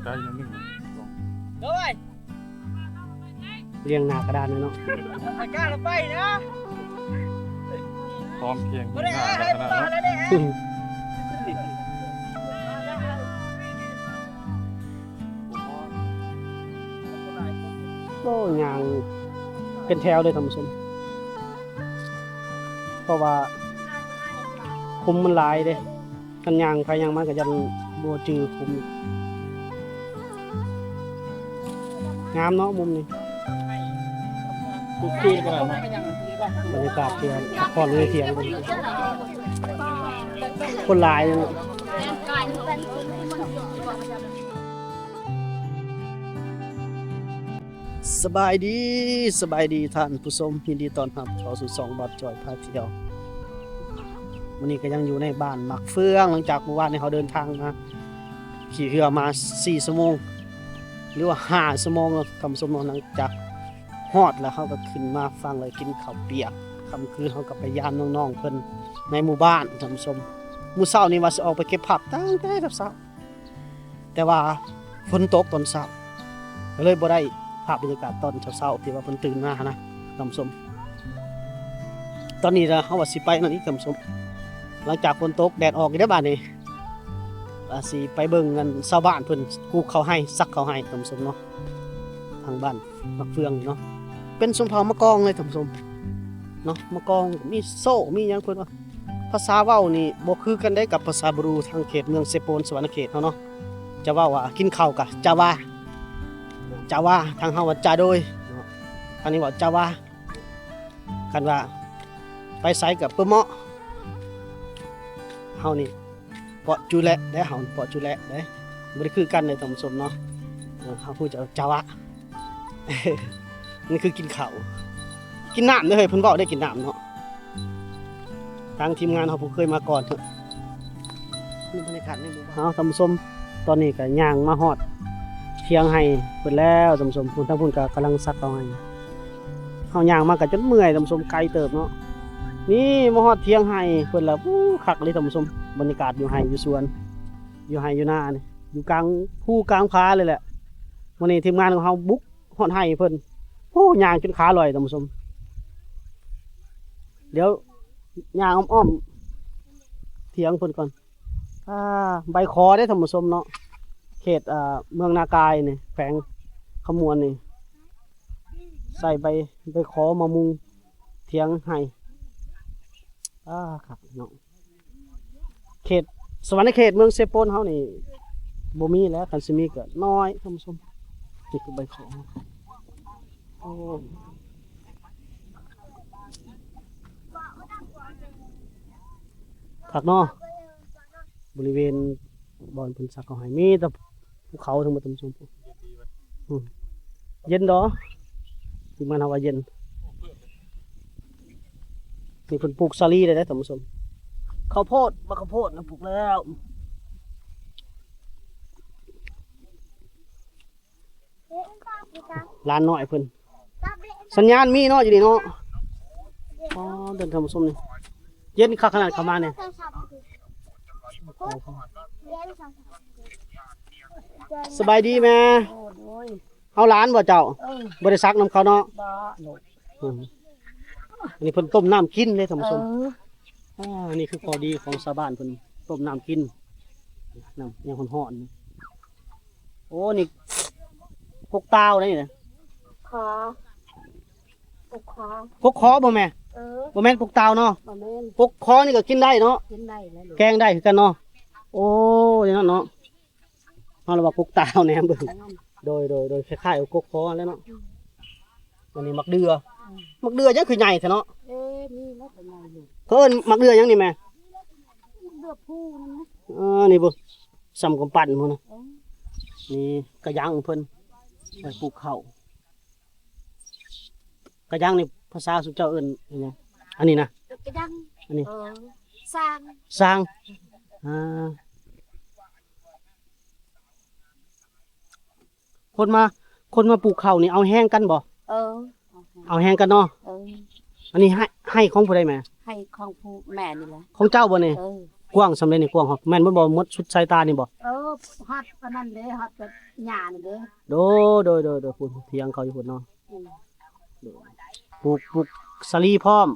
ใกล้นิดนึง ด้วย เรียงหน้ากระดานเลยเนาะ อากาศไปนะ พร้อมเพียง ไม่ ห ได้ น้า อะไร ขนาด มา นั้น แล้วเนี่ย ก็ยางเป็นแถวเลยท่านผู้ชมเพราะว่าคุมมันหลายเด้กันยางไปยางมาก็ยันบัวจือคุมงามเนาะมุมนี้ ทุกที่ขนาดนั้น บรรยากาศเที่ยงพักผ่อนเลยเที่ยงคนหลายเลยเนาะสบายดีท่านผู้ชมยินดีต้อนรับเข้าสู่2 บาทจอยพาเที่ยววันนี้ก็ยังอยู่ในบ้านมักเฟืองหลังจากเมื่อวานนี้เขาเดินทางมาขี่เรือมา4 ชั่วโมงหรือว่า5 ชั่วโมงทำสมนหลังจากฮอดแล้วเขาก็ขึ้นมาฟังเลยกินข้าวเปียกค่ำคืนเขาก็ไปยามน้องๆเพิ่นในหมู่บ้านท่านผู้ชมมื้อเช้านี้ว่าสิออกไปเก็บผักตั้งแต่เช้าแต่ว่าฝนตกตอนเช้าก็เลยบ่ได้ภาพบรรยากาศตอนเช้าๆที่ว่าเพิ่นตื่นมานะท่านผู้ชมตอนนี้นะเฮาว่าสิไปนั่นอีกท่านผู้ชมหลังจากฝนตกแดดออกอีกแล้วบ้านนี้ว่าสิไปเบิ่งกันชาวบ้านเพิ่นปลูกข้าวให้ซักข้าวให้ท่านผู้ชมเนาะทางบ้านมักเฟืองเนาะเป็นชนเผ่ามะกองเลยท่านผู้ชมเนาะมะกองมีโซ่มีหยังเพิ่นว่าภาษาเว้านี่บ่คือกันได้กับภาษาบรูทางเขตเมืองเซโปนสวรรณเขตเฮาเนาะจะเว้าว่ากินข้าวกะจาวาทางเฮาว่าจาโดยเนาะทางนี้ว่าจาวาคันว่าไปไสกับเปิ้เมาะเฮานี่เปาะจุแลได้เฮาเปาะจุแลได้บ่ได้คือกันเลยท่านผู้ชมเนาะเฮาพูดจะจาวา นี่คือกินข้าวกินน้ำเด้อเฮ้ยเพิ่นบอกได้กินน้ำเนาะทางทีมงานเขาผมเคยมาก่อนเถอะนี่บรรยากาศในหมู่บ้านเอาท่านผู้ชมตอนนี้ก็ย่างมาฮอดเที่ยงให้เพิ่นแล้วท่านผู้ชมพุ่นทั้งพุ่นก็กำลังซักเอาให้เฮาย่างมาก็จนเมื่อยท่านผู้ชมไกลเติบเนาะนี่มาฮอดเที่ยงให้เพิ่นแล้วคักเลยท่านผู้ชมบรรยากาศอยู่ไร่อยู่สวนอยู่ไร่อยู่นานี่อยู่กลางภูกลางผาเลยแหละวันนี้ทีมงานของเฮาบุกฮอดไร่เพิ่นโอ้ย่างจนขาลอยท่านผู้ชมเดี๋ยวย่างอ้อมๆเถียงเพิ่นก่อนใบคอได้ท่านผู้ชมเนาะเขตเมืองนากายนี่แขวงขมวนนี่ใส่ใบคอมามุงเถียงให้ครับเนาะเขตสวรรณเขตเมืองเซโปนเฮานี่บ่มีแล้วคันสิมีก็น้อยท่านผู้ชมนี่คือใบคอโอ้คักเนาะบริเวณบ่อนเพิ่นซักเอาให้มีแต่ภูเขาทั้งหมดท่านผู้ชมเย็นดอที่มันเฮาว่าเย็นนี่เพิ่นปลูกสาลีได้ท่านผู้ชมข้าวโพดมะข้าวโพดนะปลูกแล้วร้านน้อยเพิ่นสัญญาณมีเนาะอยู่นี่เนาะอ๋อเดินท่านผู้ชมนี่เย็นคักขนาดเข้ามาเนี่ยสบายดีแม่เอาหลานบ่เจ้าบ่ได้ซักน้ำเขาเนาะอันนี้เพิ่นต้มน้ำกินเลยท่านผู้ชมอันนี้คือข้อดีของชาวบ้านเพิ่นต้มน้ำกินน้ำยังร้อนๆโอ้นี่พกตาวนี่นะพกคอบ่แม่บ่แม่นพกตาวเนาะพกคอนี่ก็กินได้เนาะแกงได้คือกันเนาะโอ้ยเนาะเฮาเรียกว่าพกตาวแหนมเบิ่งโดยคล้ายๆกับพกคอแล้วเนาะอันนี้มักเดือยังคือใหญ่แท้เนาะมีแล้วเป็นไงอยู่ เพิ่นมักเดือยังนี่แม่ เลือกผู้นะนี่บ่สำกำปั้นพุ่นน่ะนี่กระยังเพิ่นไว้ปลูกข้าวกระยังนี่ภาษาสุเจ้าเอิ้นอิหยังอันนี้นะกระดังอันนี้สร้างคนมาปลูกข้าวนี่เอาแห้งกันบ่เอาแห้งกันเนาะอันนี้ให้ของผู้ใดแม่ให้ของผู้แม่นี่แหละของเจ้าบ่นี่ กว้างสำเร็จนี่กว้างครับแม่นบ่หมดสุดสายตานี่บ่ ฮัดอันนั้นเด้ฮัดแบบหญ้านี่เด้ โดยพุ่นเถียงเขาอยู่พุ่นเนาะปลูกสลีพร้อม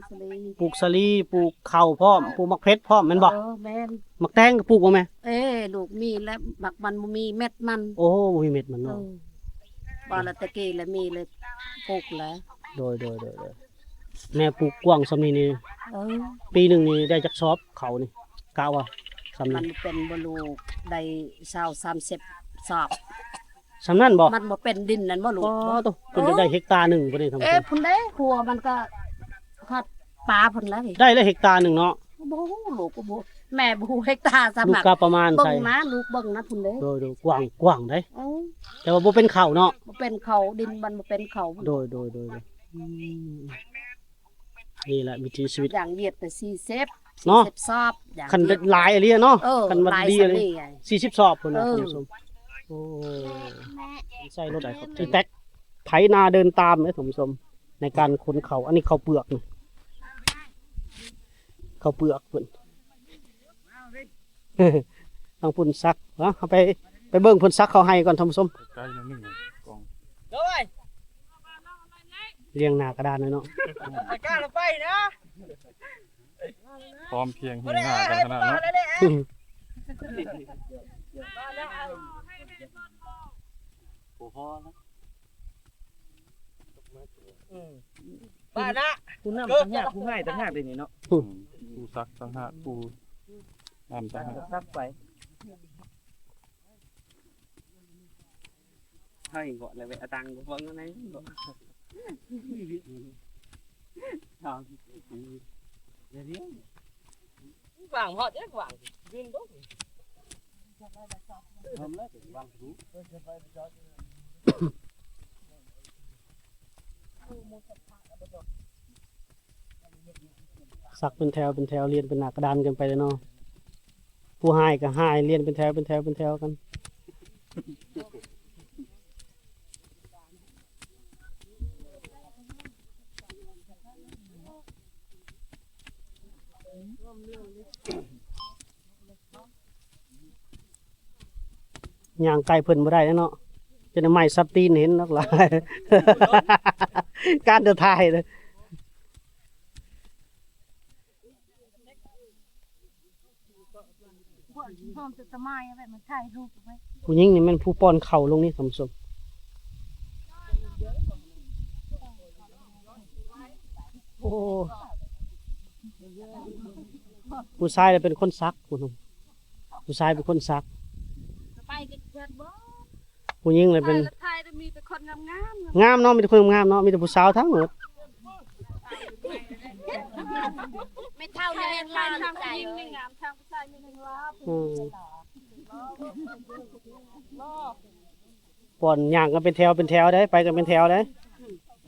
สลี ปลูกสลีปลูกข้าวพร้อมปลูกมะเพชรพร้อมแม่นบ่ แม่น มะแตงก็ปลูกบ่แม่ ลูกมีแล้วบักมันบ่มีเม็ดมัน โอ้บ่มีเม็ดมันเนาะ บ่ละตะกี้แล้วมีเลยปลูกแล้ว โดยแม่ปลูกกว้างสำนี้นี่ ปีหนึงนี่ได้จักซอบเขานี่กะว่าสำ มั นั้น นเป็นบ่ลูกได้20-30 สอบ สำนั้นบ่ มันบ่เป็นดินนั่นบ่ลูก อ๋อตัวเพิ่นจะได้เฮกตาร์หนึงบ่ได้ทำ พุ่นเด้หัวมันก็ฮัดปลาพุ่นแล้วนี่ ได้แล้วเฮกตาร์หนึงเนาะ บ่ฮู้ลูกก็บ่แม่บ่ฮู้เฮกตาร์สำ ลูก นัก กะประมาณ เบิ่ ใส่ งนะลูกเบิ่งนะพุ่นเด้ โดยกว้างได้แต่ว่าบ่เป็นข้าวเนาะ บ่เป็นเขาดินมันบ่เป็นเขา โดยอืมนี่แหละวิถีชีวิต อย่างเหยียดแต่40 เนาะ 40สอบอย่าง คันหลายอะไรเนาะคันมัน หลาย ดี ส เลย นี่ไง 40สอบพุ่นน่ะ เออ คุณผู้ชมโอ้ใส่รถได้ครับที่แท็กไถนาเดินตามเด้อคุณผู้ชมในการขนเขาอันนี้ข้าวเปลือกนี่ข้าวเปลือกเพิ่น ต้องพุ่นซักเนาะเอาไปเบิ่งพุ่นซักเขาให้ก่อนท่านผู้ชม ใกล้แล้วหนึ่งกอง เรียงหน้ากระดานไว้เนาะ พร้อมเพรียงเห็นหน้ากันขนาดนั้น บ้านะคุณน้ำตั้งยากคุณง่ายตั้งยากเลยนี่เนาะ ปูซักตั้งหากปูน้ำตั้งหาก ซักไปให้ก่อนเลยไปเอาตังค์ฟังอะไรก่อนวางหอดวางยืนปุ๊บทำแล้ววางรู้ ซักเป็นแถวเรียนเป็นหน้ากระดานกันไปเลยเนาะผู้ให้ก็ให้เรียนเป็นแถวกันย่างไก่เพิ่นบ่ได้เนาะจะได้ไม้ซับตีนเห็นนักหลาย การเดินทางเลย พวกพร้อมจะสมัยอะไรมันถ่ายรูปไว้ ผู้หญิงนี่แมันผู้ป้อนเข่าลงนี่สมสมโอ้ผู้ชายเลยเป็นคนซักผู้ชายเป็นคนซัก ไปกันเกิดบ่ ผู้หญิงเลยเป็น ถ่ายมีแต่คนงาม งามเนาะมีแต่คนงามเนาะมีแต่ผู้สาวทั้งหมด ไม่เท่าเรียนลาวทางผู้หญิงนี่งามทางผู้ชายมีงาม ป้อนย่างกันเป็นแถวได้ไปกันเป็นแถวได้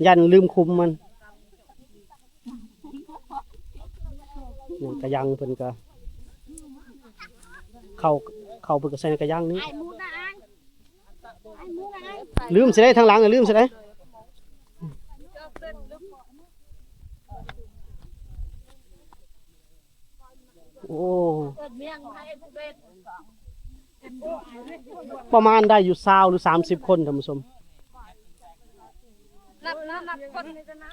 ยันลืมคุมมันนี่กระยังเพิ่นก็เข้าเพิ่นก็ใส่ในกระยังนี้ ไอ้มูนะไอ้มูนะ ลืมสิได้ทางหลังลืมสิได้โอ้ประมาณได้อยู่20หรือ30คนท่านผู้ชม นับคนเลยนะ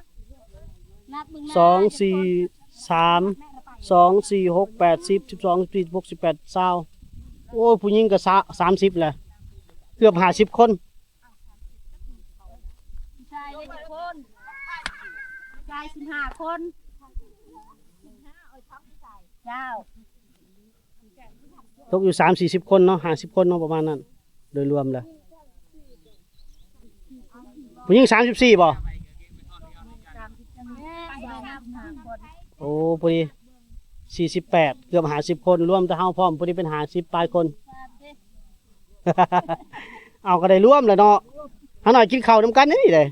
นับมึง 2 4 3 2 4 6 8 10 12 13 14 16 18 20โอ้ผู้หญิงก็30แหละเกือบ50คน ชายได้กี่คนชาย15 คนเจ้า ตกอยู่30-40 คนเนาะ50 คนเนาะประมาณนั้นโดยรวมแล้วผู้หญิง34บ่โอ้พอดี48เกือบ50คนรวมแต่เฮาพร้อมพอดีเป็น50ปลายคน เอาก็ได้รวมแล้วเนาะหาหน่อยกินข้าวนำกันนี่เลย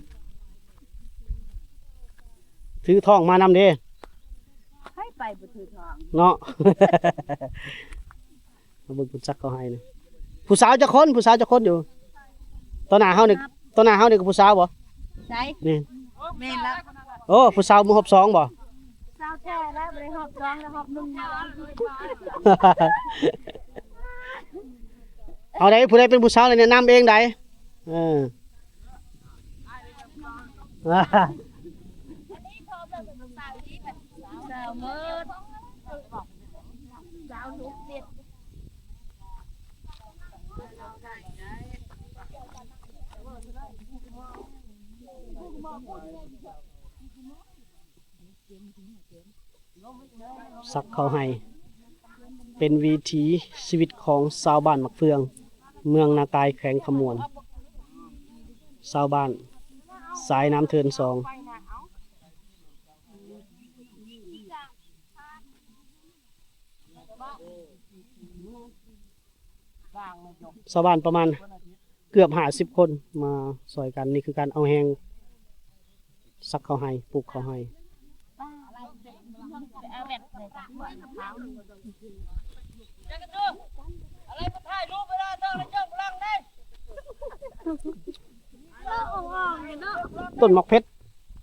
ถือทองมานำเด้ ให้ไปบ่ถือทอง เนาะ เอาเบิ่งผู้ซักเขาให้นะผู้สาวจะคนอยู่ตอนหน้าเฮานี่ก็ผู้สาวบ่ ใช่ นี่ แม่นแล้ว โอ้ผู้สาวหมู่ฮอบ2บ่ สาวแท้แล้วบ่ได้ฮอ อบร้องแล้วหอบนุ่งนอน เอาได้ผู้ใดเป็นผู้สาวเลยแนะนำเองได้เออ สาวมืดสาวลูกเด็ด สักเขาให้เป็นวิถีชีวิตของชาวบ้านมักเฟือง เมืองนากายแขวงขมวนชาวบ้านสายน้ำเทินสองชาวบ้านประมาณเกือบ50 คนมาสอยกันนี่คือการเอาแหงสักเขาให้ปลูกเขาให้ เอาแบบเลยจ้ะเท้า อะไรมาถ่ายรูปไปได้เจ้าแล้วเจ้าพลังได้ ต้นมะเพชร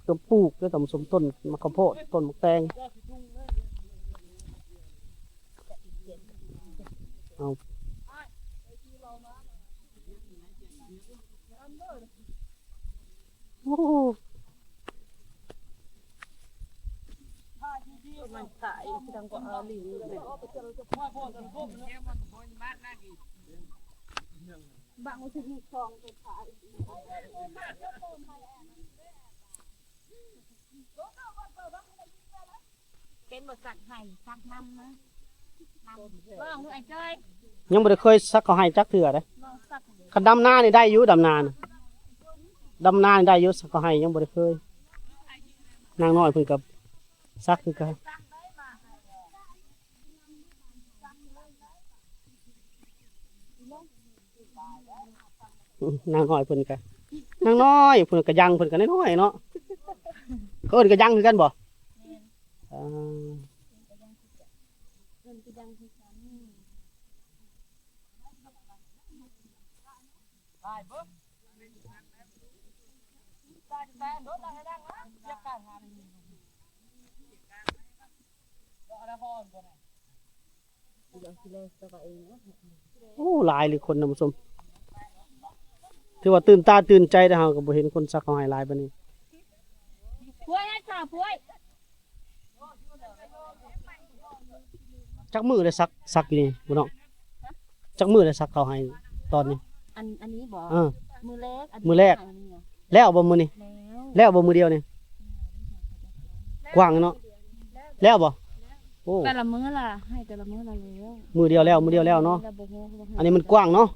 ก็ปลูกแล้วต้นสมต้นมะข้าวโพดต้นมะแตงเอาโอ้ มันขายดังกว่าอาลีเลย บางวันที่คลองไปขายเป็นบทสักไห้สักน้ำนะน้ำลองดูไอ้จ้อย ยังบ่ได้เคยซักเขาให้จักเถื่อเด้ ลองสัก คันดำนานี่ได้อยู่ดำนาน่ะดำนานี่ได้อยู่ซักเขาให้ยังบ่ได้เคยนางน้อยเพิ่นกับซักคือกันนางน้อยเพิ่นก็นางน้อยเพิ่นก็ยังเพิ่นก็น้อยๆเนาะเขาเอิ้นก็ยังคือกันบ่อ่า ถ่ายปุ๊บแต่รถเราให้ดังนะเรียกการงานนี่ก็อะไรพอก่อนนะ โอ้หลายเลยคนนำชมถือว่าตื่นตาตื่นใจแต่เฮาก็บ่เห็นคนซักเขาให้หลายปานนี้ พวยให้ข่าวพวย จักมือได้ซักอยู่นี่บ่น้องจักมือได้ซักเขาให้ตอนนี้ อันนี้บอก เออ มือแรก มือแรก แล้วบ่มื้อนี้ แล้ว แล้วบ่มือเดียวนี่กว้างเนาะแล้วบ่โอ้ แต่ละมื้อล่ะให้แต่ละมื้อละแล้ว มือเดียวแล้วมือเดียวแล้วเนาะอันนี้มันกว้างเนาะ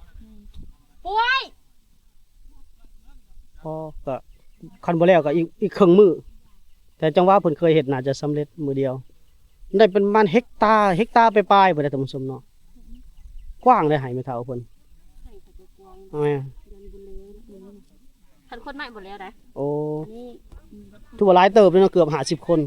พวย พอก็คันบ่แล้วก็อีกครึ่งมือแต่จังว่าเพิ่นเคยเฮ็ดน่าจะสำเร็จมือเดียวได้เป็นประมาณเฮกตาร์ไปปลายบ่ได้ท่านผู้ชมเนาะกว้างเลยให้ไม่เท่าเพิ่นเอาแม่ ทันคนใหม่หมดแล้วนะ โอ้ อันนี้ ถือว่าหลายเติบเลยเนาะเกือบ50 คน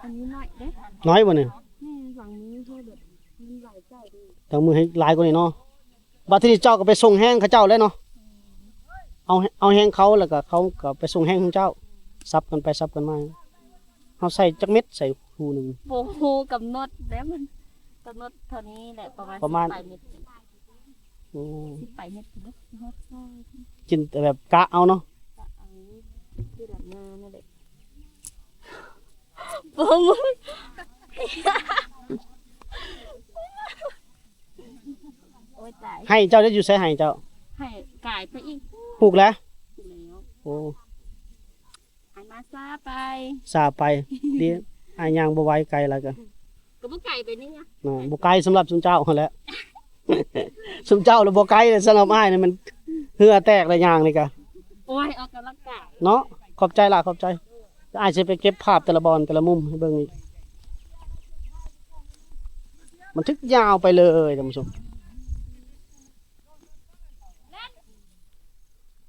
อันนี้หน่อยเด้ น้อยบ่เนี่ย นี่หลังมือเท่าแบบมันหลายใจดี ต้องมือให้หลายกว่านี้เนาะบัดทีนี้เจ้าก็ไปส่งแห้งเขาเจ้าเลยเนาะเอาแห้งเขาแล้วก็เขาก็ไปส่งแห้งของเจ้าซับกันไปซับกันมาเฮาใส่จักเม็ดใส่คูหนึง โบโหกับนดแล้วมันกับนดเท่านี้แหละประมาณ ประมาณ 10 เม็ด อืม 10 เม็ดนะฮอตใช่ กินแต่แบบกะเอาเนาะ ก็เอาที่แบบงานนั่นแหละโอ้มึงโอ้ยตาย ให้เจ้าได้อยู่ใส่ให้เจ้า ให้กายไปอีก ปลูกแล้ว แล้ว โอ้ หันมาซาไป ซาไปดีอ้ายย่างบ่ไหวไกลแล้วก็ ก็บ่ไก่ไปนี่ไง บ่ไกลสำหรับซุมเจ้าหั่นแหละ ซุมเจ้าแล้วบ่ไกลเลยสำหรับอ้ายนี่มันเหือแตกหลายอย่างนี่ก็ โอ้ยออกกำลังกาย เนาะขอบใจล่ะขอบใจอ้ายสิไปเก็บภาพแต่ละบอนแต่ละมุมให้เบิ่งอีกมันทึกยาวไปเลยท่านผู้ชม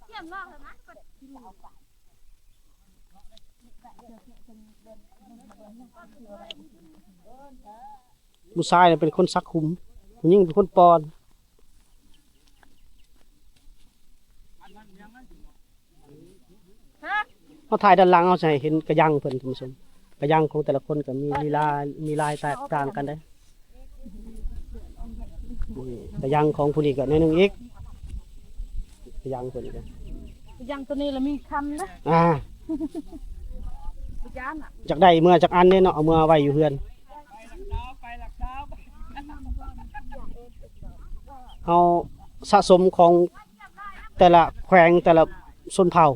เยี่ยมมากเลยนะ ผู้ชายเนี่ยเป็นคนซักคุมผู้หญิงเป็นคนปอน เฮาถ่ายด้านหลังเฮาสิให้เห็นกระยังเพิ่นท่านผู้ชมกระยังของแต่ละคนก็มีลีลามีลายแตกต่างกันเด้นี่กระยังของผู้นี้ก็หน่อยหนึงอีกกระยังเพิ่นอีก ยังตัวนี้ละมีคำนะ อ่า จานอ่ะ จากได้เมื่อจากอันเนี่ยเนาะเอาเมื่อไว้อยู่เฮือนเอาสะสมของแต่ละแขวงแต่ละชนเผ่า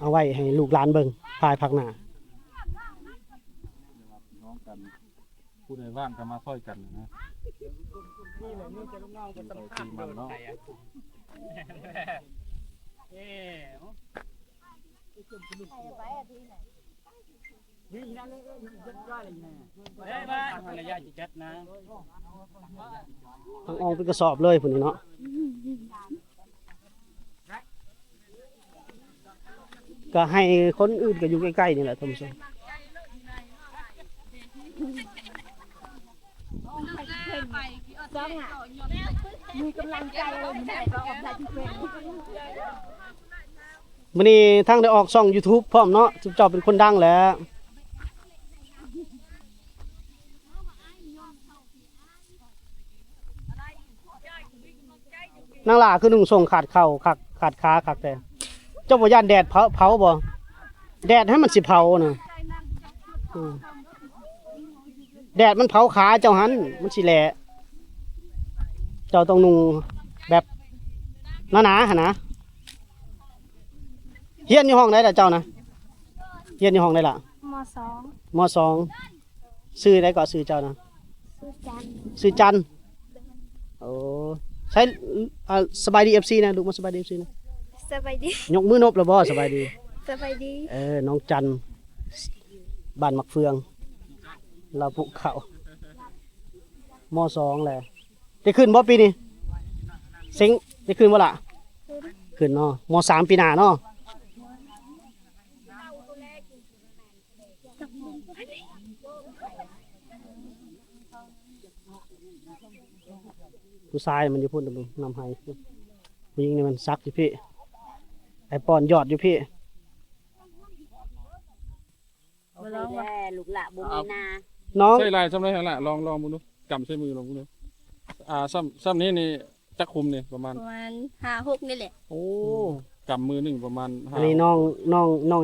เอาไว้ให้ลูกหลานเบิ่งภายภาคหน้า น้องกันผู้ใดว่างก็มาช่วยกันนะทีมันเนาะ ทั้งอองเป็นกระสอบเลยพุ่นนี่เนาะก็ให้คนอื่นก็อยู่ใกล้ๆนี่แหละท่านผู้ชม จ้องอ่ะมีกำลังใจเลยไม่ได้ก็ออกได้ที่เป็น มื้อนี้ทั้งได้ออกช่อง YouTube พร้อมเนาะจุ๊บเจ้าเป็นคนดังแล้วนางหล่าคือนุ่งส่งขาดเข่าขาดขาขาดแต่เจ้าบ่ย่านแดดเผาบ่แดดให้มันสิเผาน่ะแดดมันเผาขาเจ้าหันมันสิแหละเจ้าต้องนุ่งแบบหนาๆหั่นนะเฮียนอยู่ห้องไหนล่ะเจ้านะเฮียนอยู่ห้องไหนล่ะ มสอง มสองซื้อไหนก็ซื้อเจ้านะ ซื้อจัน ซื้อจันโอ้ใช้สบายดี FC นะดูมาสบายดี FC นะ สบายดี ยกมือนบแล้วบ่สบายดี สบายดี น้องจันบ้านมักเฟืองเราภูเขามสองแหละได้ขึ้นบ่ปีนี้เซ็งได้ขึ้นบ่ล่ะขึ้นเนาะมสามปีหน้าเนาะผู้ชายมันอยู่พุ่นนำให้ผู้หญิงนี่มันซักอยู่พี่ไอปอนยอดอยู่พี่ ลูกหละบุมีนา น้อง ใช่ลายซ้ำได้ละลองมึงดูกำใช้มือลองมึงดูซ้ำนี้นี่จักคุมนี่ประมาณ ประมาณ5-6นี่แหละ โอ้กำมือหนึ่งประมาณ อันนี้น้อง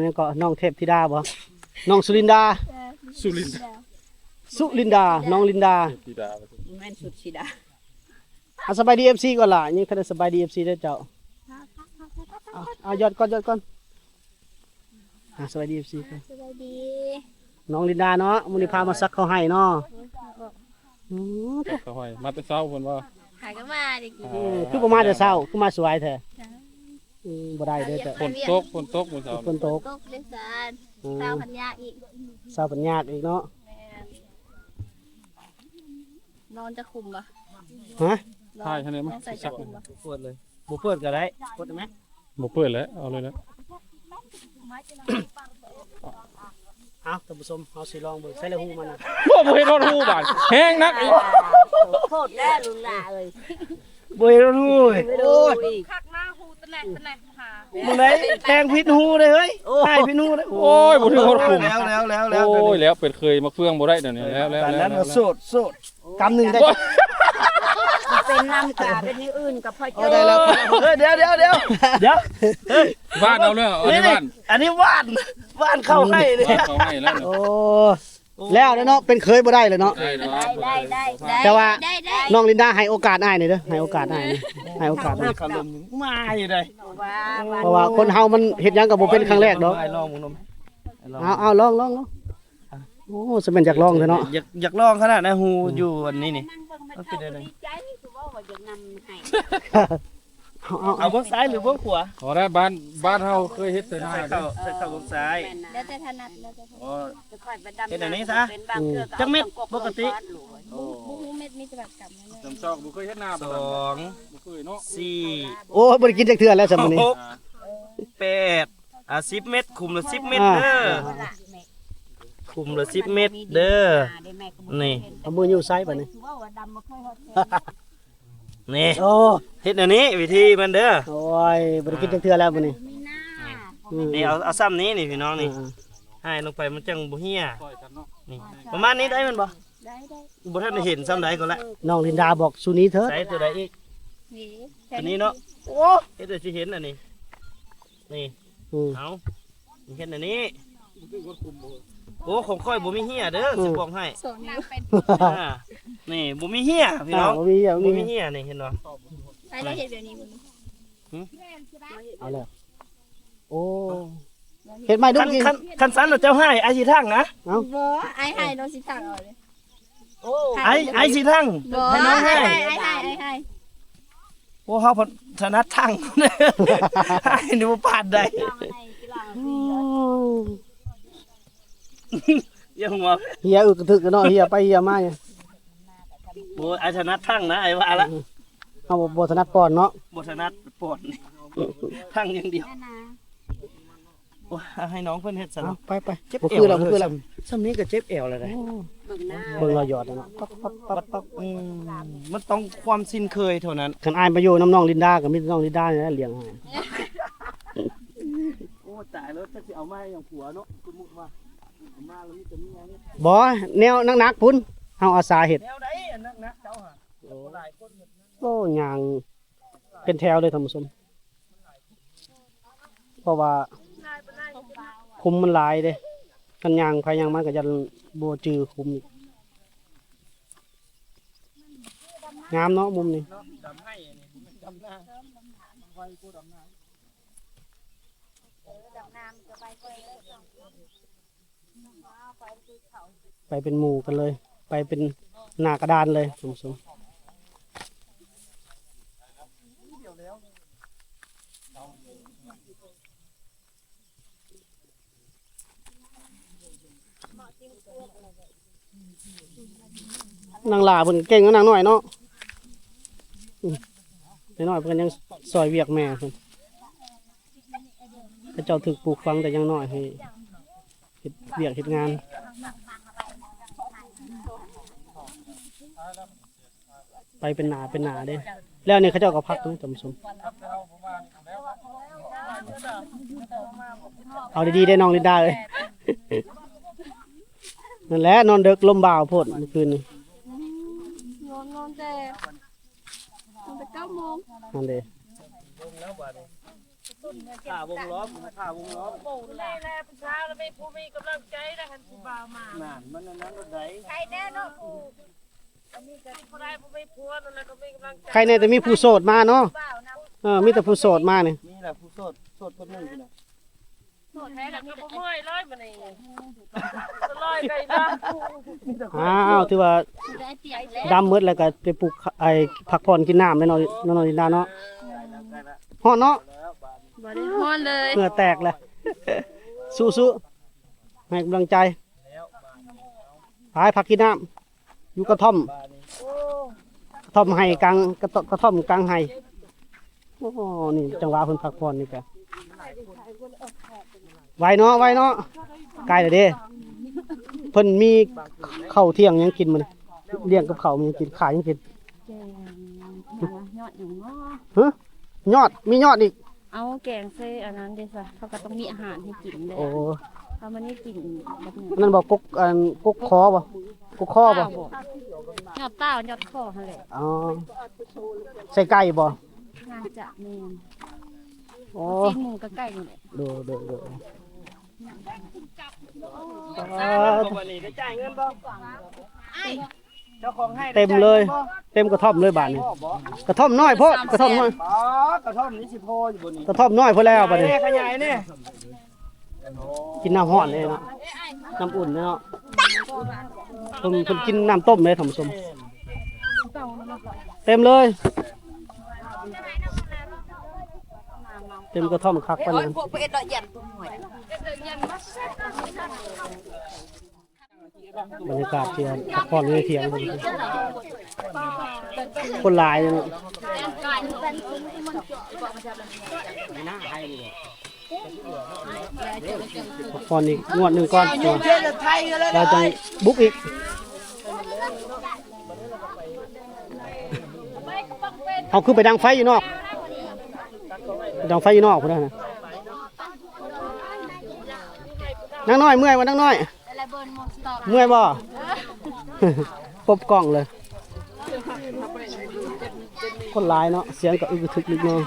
นี่ก็น้องเทพธิดาบ่น้องสุรินดา สุรินทร์ สุรินดาน้องลินดา ธิดา แม่นสุดชิดา สบายดี FC ก่อนล่ะยังคันได้สบายดี FC ได้อเจ้ายอดก่อนสบายดี FC ก่อน สบายดี น้องลินดาเนาะมื้อนี้พามาซักเขาให้เนาะอือ เขาให้มาแต่เช้าเพิ่นว่า หายกันมาดิ คือบ่มาแต่เช้าคือมาสวยแท้บ่ได้เด้อจ้ะ ฝนตกมื้อเช้า ฝนตก ตกเลยสารสาวพันยาอีก เช้าปัญญากอีกเนาะ นอนจะคุมปะ ฮะ ใช่ให้ได้มั้ย ใส่ ซั จะ ก คุมปะ เปิดเลยบ่เปิดก็ได้เปิดได้ไหม บ่เปิดแล้วเอาเลยนะ เอาท่านผู้ชมเอาสิลองเบิ่งใส่ละหูมันน่ะ บ่เห็นรถฮู้บาดแห้งนักอีก โคตรแล้วลุงหล่าเลย บ่เห็นหูโอ้ย คักหน้าหูตะแหลกหา มึงไหนแทงพิษหูเลยเฮ้ยให้พิษหูเลย โอ้ยบ่ถึงรถคุม แล้ว โอ้ยแล้วเป็ดเคยมาเฟืองบ่ได้เดี๋ยวนี้แล้ว ตอนนั้นเราโสดกำหนึ่งได้ เป็นน้ำกาเป็นอย่างอื่นกับพ่อโจ้ ได้แล้วเดี๋ยว บ้านเอาเลยเอาในบ้าน อันนี้ว่านเข้าให้เลย บ้านเขาให้แล้ว โอ้แล้วเนาะเป็นเคยบ่ได้เลยเนาะ ได้เนาะ ได้ แต่ว่า ได้ น้องลินดาให้โอกาสอ้ายหน่อยเด้อให้โอกาสอ้ายนี่ให้โอกาสหน่อย ขนมมาอยู่เลย เพราะว่าคนเฮามันเฮ็ดหยังก็บ่เป็นครั้งแรกดอก ลองมึงนม เอาลองโอ้สิเป็นอยากลองเถอะเนาะ อยากลองขนาดนะฮูอยู่วันนี้นี่ มันเป็นอะไรใจคือว่าจะนำให้ เอาเบื้องซ้ายหรือเบื้องขวา ขอได้บ้านเฮาเคยเฮ็ดแต่น้า ใส่ เด้ เข้าเบื้องซ้าย แล้วแต่ถนัดแล้วแต่ อ๋อ จะค่อยไปดำ เป็นอันนี้ซะ เป็นบางเทื่อ จักเม็ดปกติ บุ้งเม็ดมีแต่แบบกำนั่นเลย จำซอกบ่เคยเฮ็ดนา ส บ่ อง เคยเนาะ สี่ โอ้บ่ได้กินจักเทื่อแล้วสมื้อนี้ หกแปด10 เม็ดคุมละ10 เม็ดเด้อคุมละ10 เม็ดเด้อนี่ เอามืออยู่ซ้ายบัดนี้ คือว่าดำมาค่อยฮอด นี่ โอ้ เฮ็ดอันนี้วิธีมันเด้อ โอ้ยบ่ได้กินจักเทื่อแล้วมื้อนี้ มีหน้า นี่เอาซ้ำนี้นี่พี่น้องนี่ให้ลงไปมันจังบ่เฮีย ซอยกันเนาะ นี่ประมาณนี้ได้มันบ่ ได้ บ่ทันได้เห็นซ้ำใดก็ละ น้องลินดาบอกสุนี้เถอะ ใส่ตัวใดอีก นี่ ตัวนี้เนาะโอ้เฮ็ดได้สิเห็นอันนี้นี่ อืม เอาเห็นอันนี้โอ้ของค่อยบ่มีเหี้ยเด้อสิบอกให้ สองนิ้วเป็น อ่านี่บ่มีเหี้ยพี่น้อง บ่มีอ่ะ บ่ มี มีเหี้ยนี่เห็นบ่ ใส่แล้วเห็นแบบนี้มึง เอาแล้วโอ้เห็นไหมดู คัน กิน คันสันเจ้าให้ไอ้สิทั้งนะ เอ้า บ่ไอ้ให้น้องสิถังเอาเลย ไอ้สิทั้ง บ่ ให้น้องให้ ให้ โอ้เฮาเพิ่นถนัดทั้งให้นี่บ่ปานใดยังว่า เฮียอึกกระทึกกันเนาะเฮียไปเฮียมาเนี่ย โอ้ไอ้ถนัดทั้งนะไอ้ว่าละ เอาบ่ถนัดป้อนเนาะ บ่ถนัดปอดนี่ทั้งอย่างเดียวโอ้ให้น้องเพิ่นเฮ็ดซะ เอา เนาะ ไป เจ็บ บ่ เอ คื ว อแล้วบ่คือแล้ว ซ้ำนี้ก็เจ็บเอวแล้วได้ เบิ่งเราหยอดแล้วเนาะ ปั๊บมันต้องความสิ้นเคยเท่านั้น คันอายมาอยู่น้ำน้องลินดากับมิตรน้องลินดานี่แหละเลี้ยงให้ โอ้ตายแล้วถ้าสิเอามาอย่างผัวเนาะสมมุติว่าเอามาแล้วมีแต่เมียเนี่ย บ่แนวนักๆพุ่นเฮาอาสาเฮ็ด แนวใดอันนั้นนะเจ้าหาโอ้หลายคนเฮ็ดนะ โอ้ยางเป็นแถวเลยท่านผู้ชมเพราะว่าคุมมันหลายเด้คันยางภายยางมันก็จะบ่จือคุมอีกงามเนาะมุมนี้ เนาะจำให้อันนี้ผมจำหน้าไว้กูจำหน้า ไปเป็นหมู่กันเลย ไปเป็นหน้ากระดานเลยท่านผู้ชมนางหลาเพิ่นเก่งกว่านางน้อยเนาะน้อยๆเพิ่นยังซอยเวียกแม่เพิ่นพระเจ้าถึกปลูกฝังแต่ยังน้อยให้เฮ็ดเวียกเฮ็ดงาน ไปเป็นหนาเด้ แล้วนี่เขาเจ้าก็พักตรงนี้ท่านผู้ชมเอาดีๆได้น้องลินดาเลย นั่นแหละนอนดึกลมบ่าวโพดเมื่อคืนนี่ นอนแต่9 โมง นั่นเด้ วงแล้วบาดนี้ข่าวงล้อมข่าวงล้อม ปู่นี่แหละประชาชนไม่ผู้มีกำลังใจนะคันผู้บ่าวมา นั่นมันอันนั้นรถใด ใครแน่เนาะปู่อันนี้ก็ผู้ใดผู้ไม่ผัวนั่นแหละก็มีกำลังใจ ใครเนี่ยแต่มีผู้โสดมาเนาะมีแต่ผู้โสดมาเนี่ย นี่แหละผู้โสดคนหนึงนี่แหละ โสดแท้กันก็บ่เมื่อยเลยมันนี่ก็ลอยไปนะ อ้าวถือว่า ได้เตียงแล้ว ดำมืดแล้วก็ไปปลูกไอ้พักผ่อนกินน้ำได้เนาะน้องลินดาเนาะฮ้อนเนาะ บ่ได้ฮ้อนเลย เหงื่อแตกเลย สู้ๆให้กำลังใจหายพักกินน้ำอยู่กระท่อมกระท่อมไห้กลางกระท่อมกลางไห้โอ้นี่จังหวะเพิ่นพักผ่อนนี่กะไว้เนาะใกล้แล้วเด้เพิ่นมีข้าวเที่ยงยังกินมื้อนี้เลี้ยงกับข้าวมันยังกินขายยังกิน ยอดอย่างง้อ ฮะยอดมียอดอีก เอาแกงเซ่อันนั้นเด้ซะเขาก็ต้องมีอาหารให้กินเด้ โอ้ ถ้ามันนี่กินแบบนี้ นั่นบอกกกคอบ่กกคอบ่ ยอดเต้ายอดข้อหั่นแหละ อ๋อใส่ไก่บ่ น่าจะแม่น โอ้ ซีนหมูกับไก่นี่แหละ ดู วันนี้ได้จ่ายเงินบ่เจ้าของให้ เต็มเลย เต็มกระท่อมเลยบาดนี้กระท่อมน้อยโพดกระท่อมน้อย อ๋อกระท่อมนี้สิพออยู่บนนี้ กระท่อมน้อยพอแล้วบาดนี้ ขยายเนี่ย กินน้ำร้อนเลยเนาะน้ำอุ่นเนาะเพิ่นกินน้ำต้มเลยท่านผู้ชมเต็มเลย เต็มกระท่อมคักปานนั้นบรรยากาศเที่ยงพักผ่อนในเที่ยงคนหลายเลยเนาะพักผ่อนอีกงวดหนึ่งก่อนเราจะบุกอีกเอาคือไปดังไฟอยู่นอกไปดังไฟอยู่นอกพุ่นนะ นางน้อยเมื่อยบ่นางน้อย อะไรเบิร์นมองสตอก เมื่อยบ่ ปบกล่องเลย คนหลายเนาะเสียงก็อึกทึกนิดนึง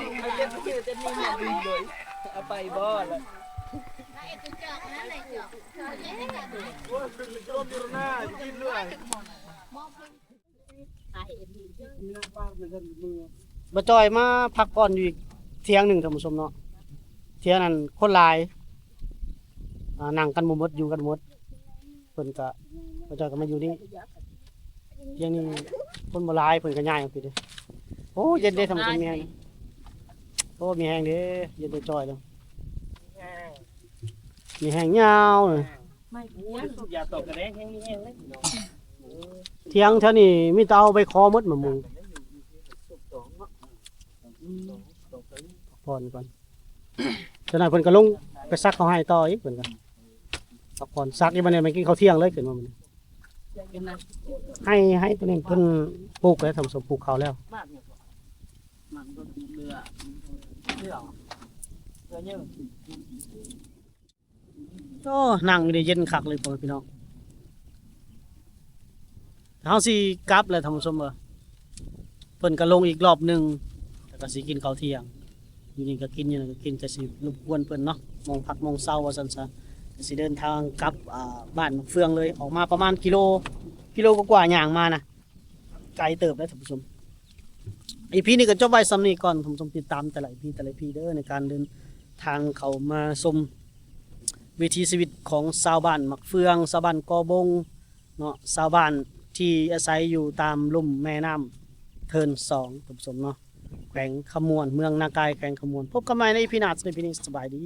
เอาไปบ่ล่ะ บ่จอยมาพักผ่อนอยู่อีกเที่ยงหนึงท่านผู้ชมเนาะเที่ยงนั้นคนหลายนั่งกันบ่หมดอยู่กันหมดเพิ่นก็บ่จอยก็มาอยู่นี่เที่ยงนี้คนบ่หลายเพิ่นก็ย้ายออกไปเด้อโอ้เย็นเด้ท่านผู้ชมมีแฮงโอ้มีแฮงเด้เย็นเด้จอยเด้อมีแฮงยาวเลย ไม่สูบยาตกกระแดงแห้งนี่แห้งเลย เที่ยงเท่านี้มีแต่เอาไปคอหมดมะมุงผ่อนก่อนฉะนั้นเพิ่นก็ลงไปซักเขาให้ต่ออีกเพิ่นก็พักผ่อนซักอีบัดนี้มันกินข้าวเที่ยงเลยขึ้นมามื้อนี้ให้ตัวนี้เพิ่นปลูกแล้วทำสมปลูกเขาวแล้วโอ้นั่งอยู่ได้เย็นคักเลยพ่อแม่พี่น้องเฮาสิกลับแล้วท่านผู้ชมเอ้อเพิ่นก็ลงอีกรอบหนึงแล้วก็สิกินข้าวเที่ยงอยู่นี่ก็กินอยู่นั่นก็กินก็สิรบกวนเพิ่นเนาะมองพักมองเช้าว่าซั่นซะก็สิเดินทางกลับบ้านเฟืองเลยออกมาประมาณกิโลกว่าๆย่างมานะไกลเติบแล้วท่านผู้ชมอีพีนี้ก็จบไว้ซ้ำนี้ก่อนท่านผู้ชมติดตามแต่ละอีพีเด้อในการเดินทางเข้ามาชมวิถีชีวิตของชาวบ้านมักเฟืองชาวบ้านกอบงเนาะชาวบ้านที่อาศัยอยู่ตามลุ่มแม่น้ำเทิน2ท่านผู้ชมเนาะแขวงขมวนเมืองนากายแขวงขมวนพบกันใหม่ในอีพีหน้าสำหรับอีพีนี้สบายดี